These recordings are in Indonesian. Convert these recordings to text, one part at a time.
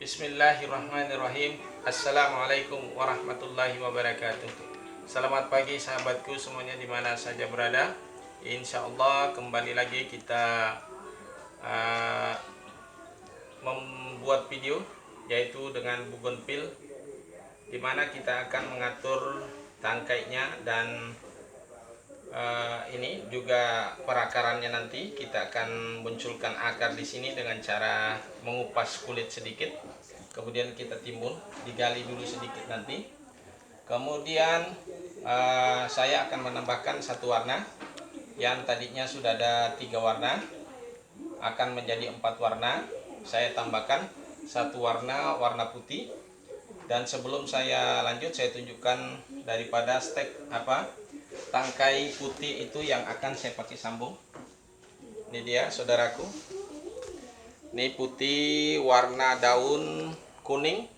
Bismillahirrahmanirrahim. Assalamualaikum warahmatullahi wabarakatuh. Selamat pagi sahabatku semuanya di mana saja berada. Insya Allah kembali lagi kita membuat video, yaitu dengan bugonpil, di mana kita akan mengatur tangkainya dan ini juga perakarannya. Nanti kita akan munculkan akar di sini dengan cara mengupas kulit sedikit, kemudian kita timbun, digali dulu sedikit nanti. Kemudian saya akan menambahkan satu warna yang tadinya sudah ada 3 warna, akan menjadi 4 warna. Saya tambahkan satu warna, warna putih. Dan sebelum saya lanjut, saya tunjukkan daripada tangkai putih itu yang akan saya pakai sambung. Ini dia saudaraku. Ini putih, warna daun kuning.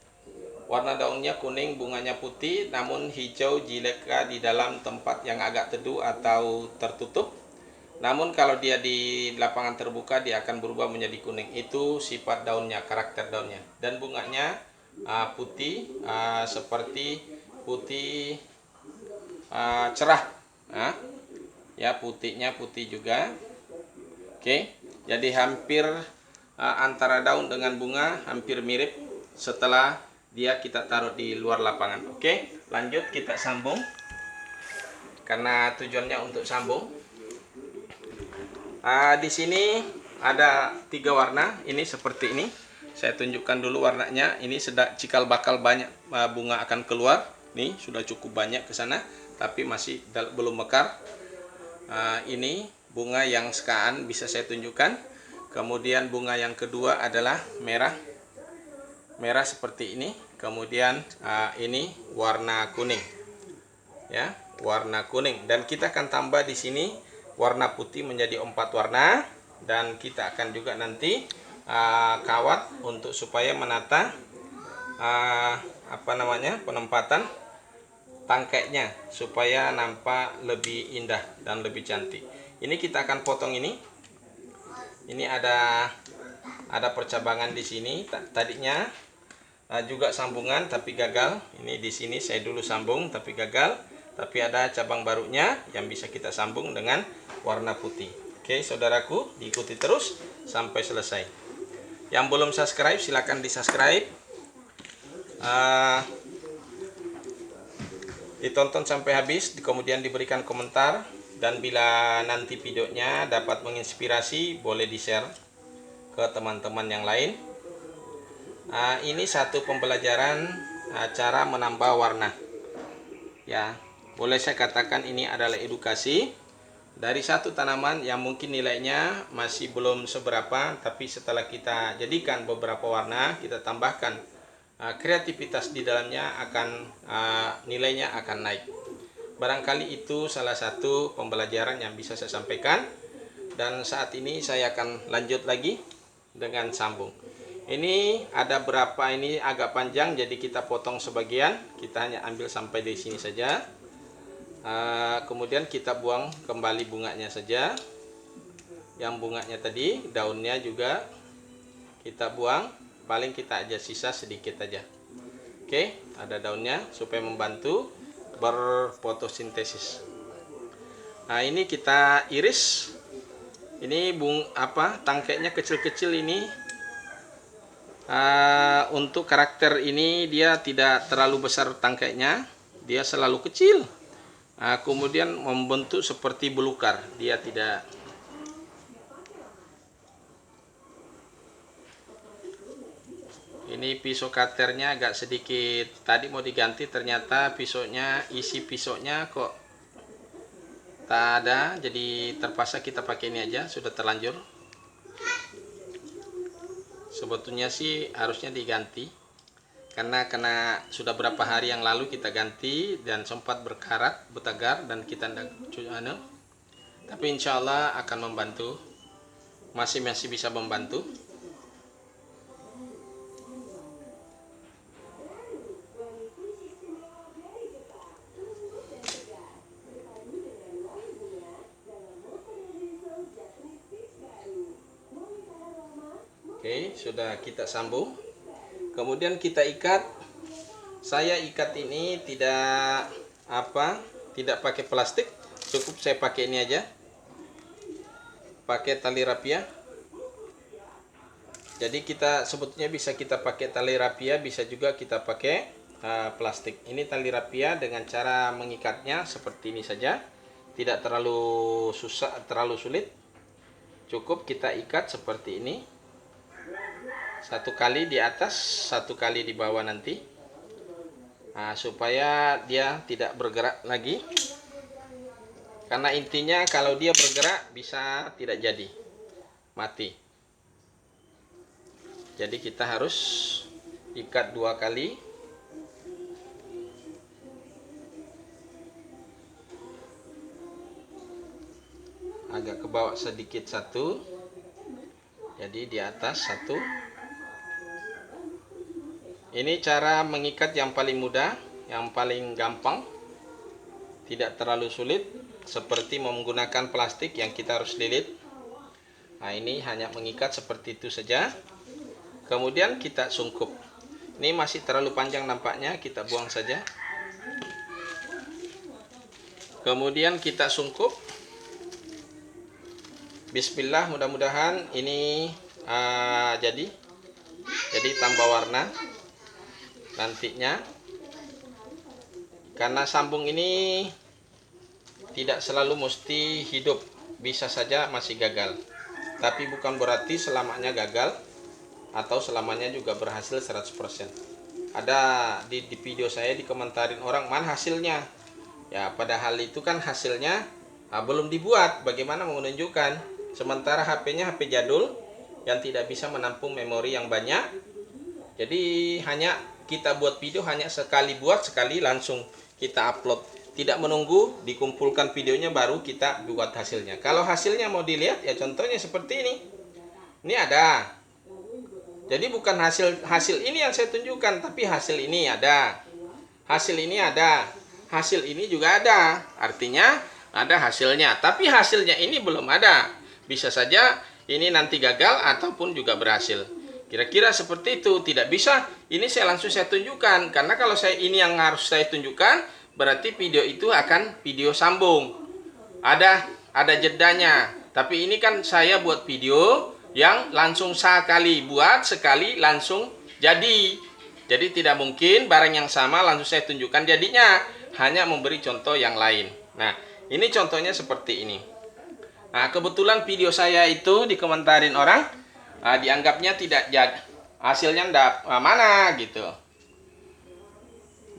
Warna daunnya kuning, bunganya putih, namun hijau jika di dalam tempat yang agak teduh atau tertutup. Namun kalau dia di lapangan terbuka, dia akan berubah menjadi kuning. Itu sifat daunnya, karakter daunnya. Dan bunganya putih, seperti putih cerah. Ya, putihnya putih juga. Oke, jadi hampir antara daun dengan bunga hampir mirip setelah dia kita taruh di luar lapangan. Oke, lanjut kita sambung, karena tujuannya untuk sambung. Di sini ada 3 warna. Ini seperti ini. Saya tunjukkan dulu warnanya. Ini sedang cikal bakal banyak bunga akan keluar. Nih sudah cukup banyak ke sana, tapi masih belum mekar. Ini bunga yang sekarang bisa saya tunjukkan. Kemudian bunga yang kedua adalah merah. Merah seperti ini. Kemudian ini warna kuning. Ya, warna kuning. Dan kita akan tambah di sini warna putih menjadi 4 warna. Dan kita akan juga nanti kawat untuk supaya menata penempatan tangkainya supaya nampak lebih indah dan lebih cantik. Ini kita akan potong ini. Ini ada percabangan di sini. Tadinya juga sambungan tapi gagal. Ini di sini saya dulu sambung tapi gagal. Tapi ada cabang barunya yang bisa kita sambung dengan warna putih. Oke, saudaraku, diikuti terus sampai selesai. Yang belum subscribe silakan di-subscribe. Ditonton sampai habis, kemudian diberikan komentar, dan bila nanti videonya dapat menginspirasi, boleh di-share ke teman-teman yang lain. Ini satu pembelajaran cara menambah warna. Ya, boleh saya katakan ini adalah edukasi dari satu tanaman yang mungkin nilainya masih belum seberapa, tapi setelah kita jadikan beberapa warna, kita tambahkan kreativitas di dalamnya, akan nilainya akan naik. Barangkali itu salah satu pembelajaran yang bisa saya sampaikan. Dan saat ini saya akan lanjut lagi dengan sambung. Ini ada berapa, ini agak panjang, jadi kita potong sebagian. Kita hanya ambil sampai di sini saja. Kemudian kita buang kembali bunganya saja. Yang bunganya tadi, daunnya juga kita buang. Paling kita aja sisa sedikit aja. Oke, ada daunnya supaya membantu berfotosintesis. Nah, ini kita iris. Ini tangkainya kecil-kecil ini. Untuk karakter ini dia tidak terlalu besar tangkainya, dia selalu kecil. Kemudian membentuk seperti belukar. Dia tidak. Ini pisau cutternya agak sedikit, tadi mau diganti, ternyata isi pisaunya kok tak ada, jadi terpaksa kita pakai ini aja, sudah terlanjur. Sebetulnya sih harusnya diganti, karena sudah berapa hari yang lalu kita ganti dan sempat berkarat, bertegar, dan kita tapi insya Allah akan membantu, masih bisa membantu. Oke, sudah kita sambung. Kemudian kita ikat. Saya ikat ini tidak pakai plastik, cukup saya pakai ini aja, pakai tali rapia. Jadi kita sebetulnya bisa kita pakai tali rapia, bisa juga kita pakai plastik. Ini tali rapia dengan cara mengikatnya seperti ini saja, tidak terlalu susah, terlalu sulit. Cukup kita ikat seperti ini, satu kali di atas, satu kali di bawah nanti, supaya dia tidak bergerak lagi. Karena intinya kalau dia bergerak bisa tidak jadi, mati. Jadi kita harus ikat 2 kali. Agak ke bawah sedikit satu. Jadi di atas satu. Ini cara mengikat yang paling mudah, yang paling gampang. Tidak terlalu sulit seperti menggunakan plastik yang kita harus lilit. Nah, ini hanya mengikat seperti itu saja. Kemudian kita sungkup. Ini masih terlalu panjang nampaknya, kita buang saja. Kemudian kita sungkup. Bismillah, mudah-mudahan ini jadi tambah warna nantinya. Karena sambung ini tidak selalu mesti hidup, bisa saja masih gagal. Tapi bukan berarti selamanya gagal atau selamanya juga berhasil 100%. Ada di video saya dikomentarin orang, "Man, hasilnya?" Ya, padahal itu kan hasilnya belum dibuat. Bagaimana mau menunjukkan? Sementara HP-nya HP jadul yang tidak bisa menampung memori yang banyak. Jadi hanya kita buat video hanya sekali buat, sekali langsung kita upload. Tidak menunggu dikumpulkan videonya baru kita buat hasilnya. Kalau hasilnya mau dilihat ya contohnya seperti ini. Ini ada. Jadi bukan hasil ini yang saya tunjukkan, tapi hasil ini ada. Hasil ini ada. Hasil ini juga ada. Artinya ada hasilnya. Tapi hasilnya ini belum ada. Bisa saja ini nanti gagal ataupun juga berhasil. Kira-kira seperti itu. Tidak bisa ini saya langsung saya tunjukkan. Karena kalau saya ini yang harus saya tunjukkan, berarti video itu akan video sambung. Ada jedanya. Tapi ini kan saya buat video yang langsung sekali buat, sekali langsung jadi. Jadi tidak mungkin barang yang sama langsung saya tunjukkan jadinya. Hanya memberi contoh yang lain. Nah, ini contohnya seperti ini. Nah, kebetulan video saya itu dikomentarin orang, dianggapnya tidak jadi. Hasilnya enggak mana gitu.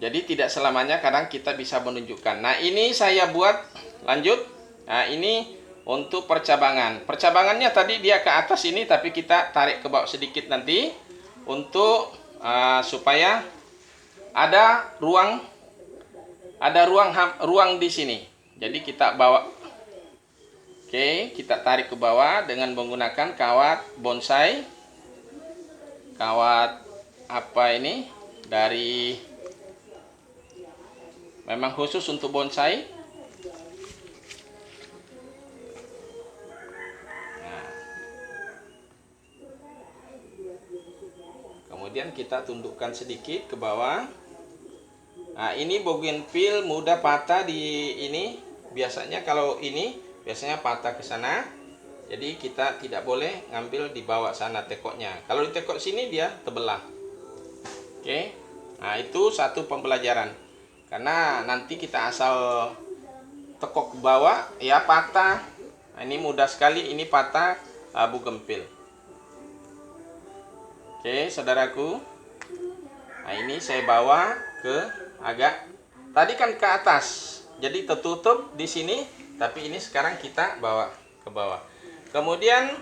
Jadi tidak selamanya kadang kita bisa menunjukkan. Nah, ini saya buat lanjut. Nah, ini untuk percabangan. Percabangannya tadi dia ke atas ini, tapi kita tarik ke bawah sedikit nanti untuk supaya ada ruang di sini. Jadi kita bawa. Oke, kita tarik ke bawah dengan menggunakan kawat bonsai. Kawat apa ini? Dari memang khusus untuk bonsai. Kemudian kita tundukkan sedikit ke bawah. Nah, ini bougainville mudah patah di ini. Biasanya kalau ini biasanya patah ke sana. Jadi kita tidak boleh ngambil di bawah sana tekoknya. Kalau di tekok sini dia terbelah. Oke. Nah, itu satu pembelajaran. Karena nanti kita asal tekok ke bawah ya patah. Nah, ini mudah sekali ini patah bougainville. Oke, saudaraku. Nah, ini saya bawa ke agak tadi kan ke atas. Jadi tertutup di sini, tapi ini sekarang kita bawa ke bawah. Kemudian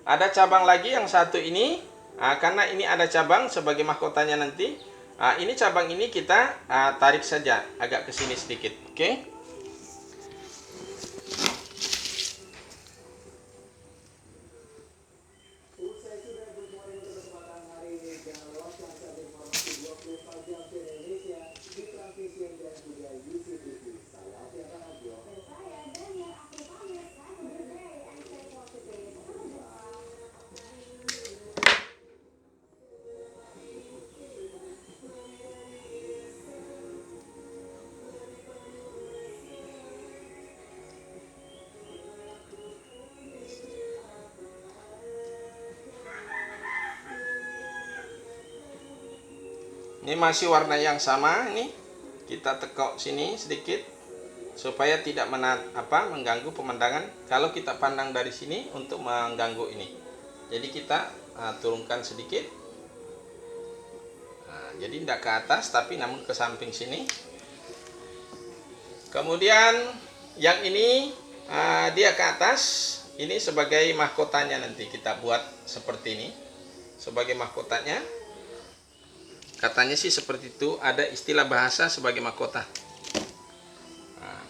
ada cabang lagi yang satu ini. Karena ini ada cabang sebagai mahkotanya nanti. Ini cabang ini kita tarik saja agak ke sini sedikit. Oke. Ini masih warna yang sama. Ini kita tekuk sini sedikit supaya tidak mengganggu pemandangan. Kalau kita pandang dari sini untuk mengganggu ini. Jadi kita turunkan sedikit. Nah, jadi tidak ke atas tapi namun ke samping sini. Kemudian yang ini dia ke atas. Ini sebagai mahkotanya, nanti kita buat seperti ini sebagai mahkotanya. Katanya sih seperti itu, ada istilah bahasa sebagai mahkota. Nah.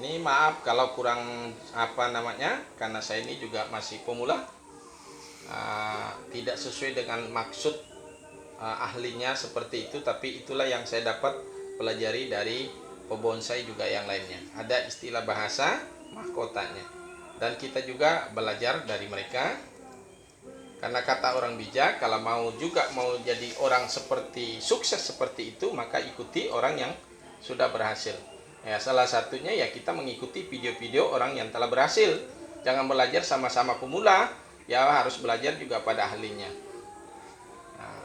Ini maaf kalau kurang karena saya ini juga masih pemula, tidak sesuai dengan maksud ahlinya seperti itu, tapi itulah yang saya dapat pelajari dari pebonsai juga yang lainnya. Ada istilah bahasa mahkotanya. Dan kita juga belajar dari mereka. Karena kata orang bijak, kalau mau jadi orang seperti sukses seperti itu, maka ikuti orang yang sudah berhasil. Ya, salah satunya ya kita mengikuti video-video orang yang telah berhasil. Jangan belajar sama-sama pemula, ya harus belajar juga pada ahlinya. Nah,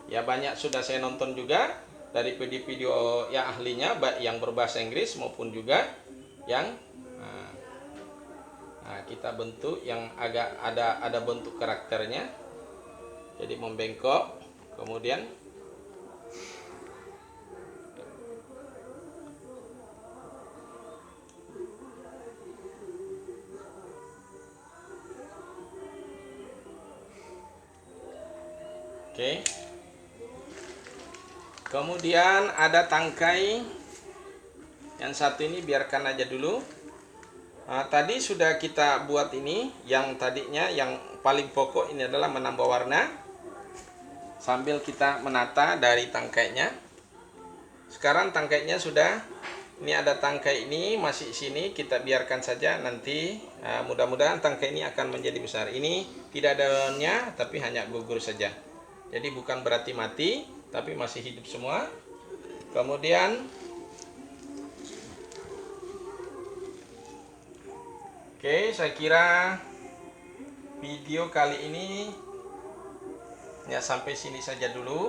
ya banyak sudah saya nonton juga dari video-video ya ahlinya, baik yang berbahasa Inggris maupun juga yang kita bentuk yang agak ada bentuk karakternya. Jadi membengkok, kemudian oke. Kemudian ada tangkai yang satu ini biarkan aja dulu. Tadi sudah kita buat ini, yang tadinya yang paling pokok ini adalah menambah warna sambil kita menata dari tangkainya. Sekarang tangkainya sudah, ini ada tangkai ini masih sini, kita biarkan saja nanti. Mudah-mudahan tangkai ini akan menjadi besar. Ini tidak ada daunnya tapi hanya gugur saja. Jadi bukan berarti mati, tapi masih hidup semua. Kemudian oke, saya kira video kali ini ya sampai sini saja dulu.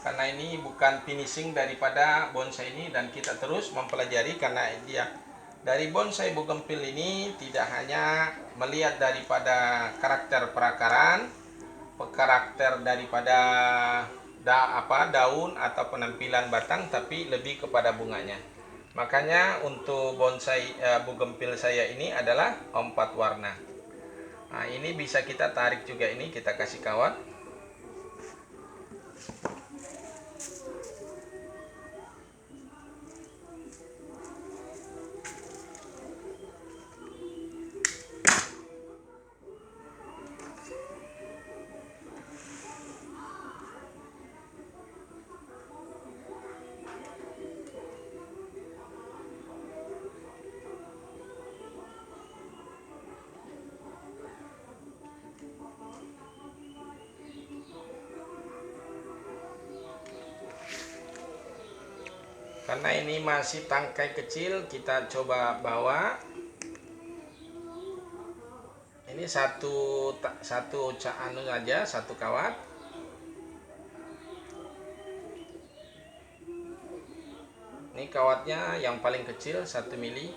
Karena ini bukan finishing daripada bonsai ini, dan kita terus mempelajari karena dia dari bonsai bougainville ini tidak hanya melihat daripada karakter perakaran, karakter daripada daun atau penampilan batang, tapi lebih kepada bunganya. Makanya untuk bonsai bougainville saya ini adalah 4 warna. Nah, ini bisa kita tarik juga, ini kita kasih kawat. Karena ini masih tangkai kecil, kita coba bawa. Ini satu aja, satu kawat. Ini kawatnya yang paling kecil 1 mili.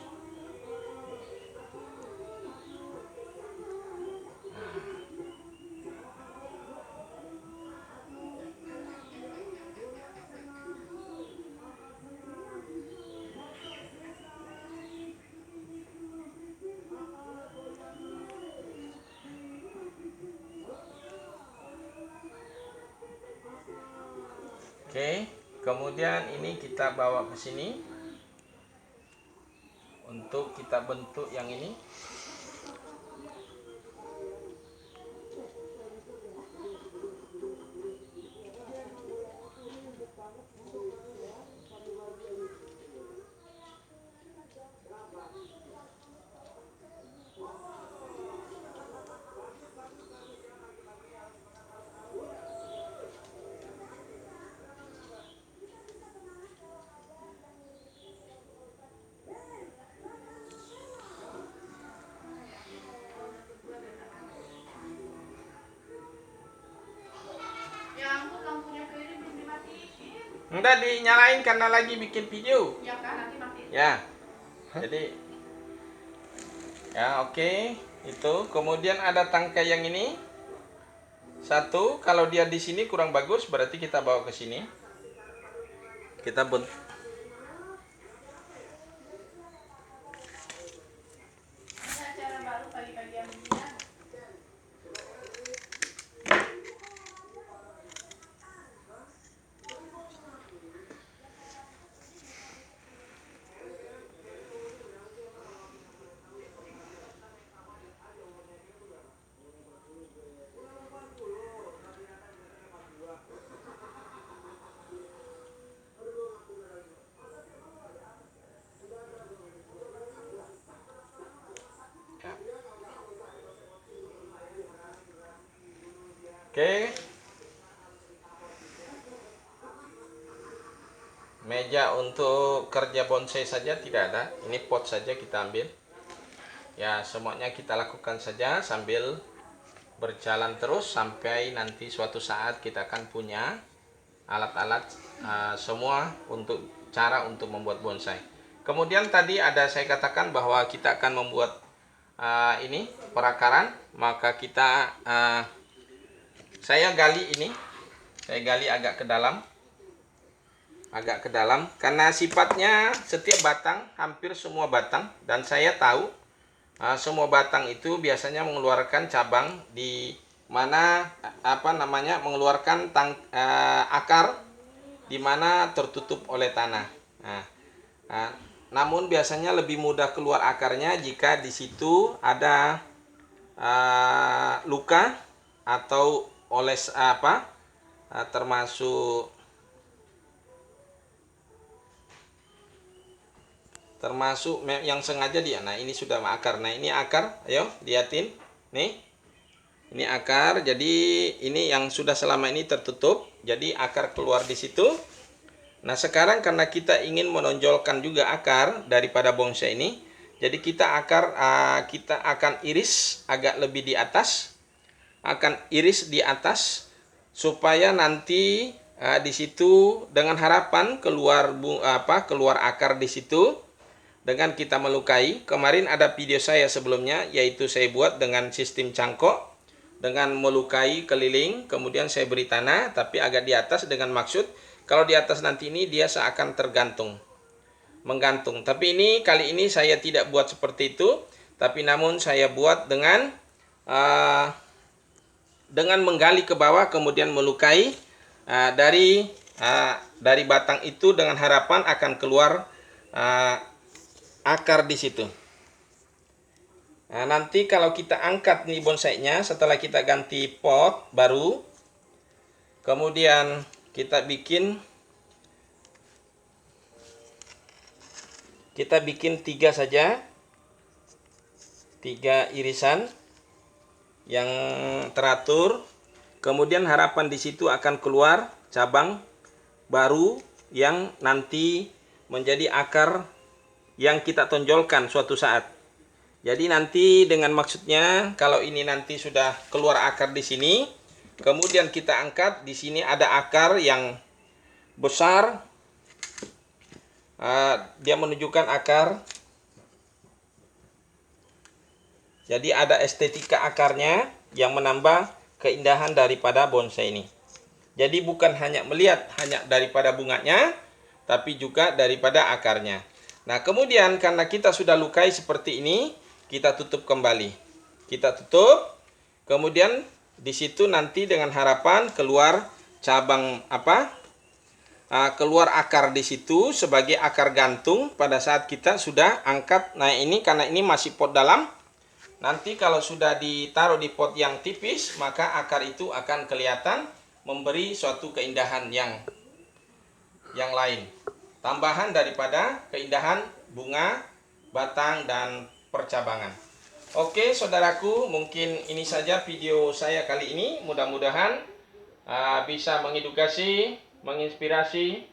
Oke, kemudian ini kita bawa ke sini untuk kita bentuk yang ini. Enggak dinyalain karena lagi bikin video. Ya kan, nanti mati. Ya. Jadi ya oke. Itu kemudian ada tangkai yang ini. Satu, kalau dia di sini kurang bagus berarti kita bawa ke sini. Kita Ini acara baru pagi-pagi yang beginian. Oke. Meja untuk kerja bonsai saja tidak ada. Ini pot saja kita ambil. Ya, semuanya kita lakukan saja sambil berjalan terus sampai nanti suatu saat kita akan punya alat-alat semua untuk cara untuk membuat bonsai. Kemudian tadi ada saya katakan bahwa kita akan membuat ini perakaran, maka kita saya gali ini, saya gali agak ke dalam karena sifatnya setiap batang, hampir semua batang, dan saya tahu semua batang itu biasanya mengeluarkan cabang di mana mengeluarkan akar di mana tertutup oleh tanah. Namun biasanya lebih mudah keluar akarnya jika di situ ada luka atau oles termasuk yang sengaja dia. Nah, ini sudah akar. Nah, ini akar, ayo liatin. Nih. Ini akar. Jadi ini yang sudah selama ini tertutup. Jadi akar keluar di situ. Nah, sekarang karena kita ingin menonjolkan juga akar daripada bonsai ini, jadi kita akan iris agak lebih di atas. Supaya nanti di situ dengan harapan keluar akar di situ dengan kita melukai. Kemarin ada video saya sebelumnya, yaitu saya buat dengan sistem cangkok dengan melukai keliling, kemudian saya beri tanah tapi agak di atas dengan maksud kalau di atas nanti ini dia seakan menggantung. Tapi kali ini saya tidak buat seperti itu, tapi namun saya buat dengan menggali ke bawah kemudian melukai dari batang itu dengan harapan akan keluar akar di situ. Nah, nanti kalau kita angkat nih bonsainya setelah kita ganti pot baru, kemudian kita bikin 3 saja, 3 irisan yang teratur. Kemudian harapan di situ akan keluar cabang baru yang nanti menjadi akar yang kita tonjolkan suatu saat. Jadi nanti dengan maksudnya kalau ini nanti sudah keluar akar di sini, kemudian kita angkat, di sini ada akar yang besar. Dia menunjukkan akar. Jadi ada estetika akarnya yang menambah keindahan daripada bonsai ini. Jadi bukan hanya melihat hanya daripada bunganya, tapi juga daripada akarnya. Nah, kemudian karena kita sudah lukai seperti ini, kita tutup kembali. Kita tutup, kemudian di situ nanti dengan harapan keluar cabang keluar akar di situ sebagai akar gantung pada saat kita sudah angkat. Nah, ini karena ini masih pot dalam. Nanti kalau sudah ditaruh di pot yang tipis, maka akar itu akan kelihatan memberi suatu keindahan yang lain. Tambahan daripada keindahan bunga, batang, dan percabangan. Oke, saudaraku, mungkin ini saja video saya kali ini. Mudah-mudahan bisa mengedukasi, menginspirasi,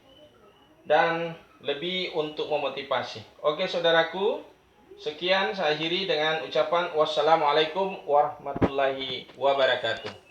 dan lebih untuk memotivasi. Oke, saudaraku, sekian saya akhiri dengan ucapan wassalamualaikum warahmatullahi wabarakatuh.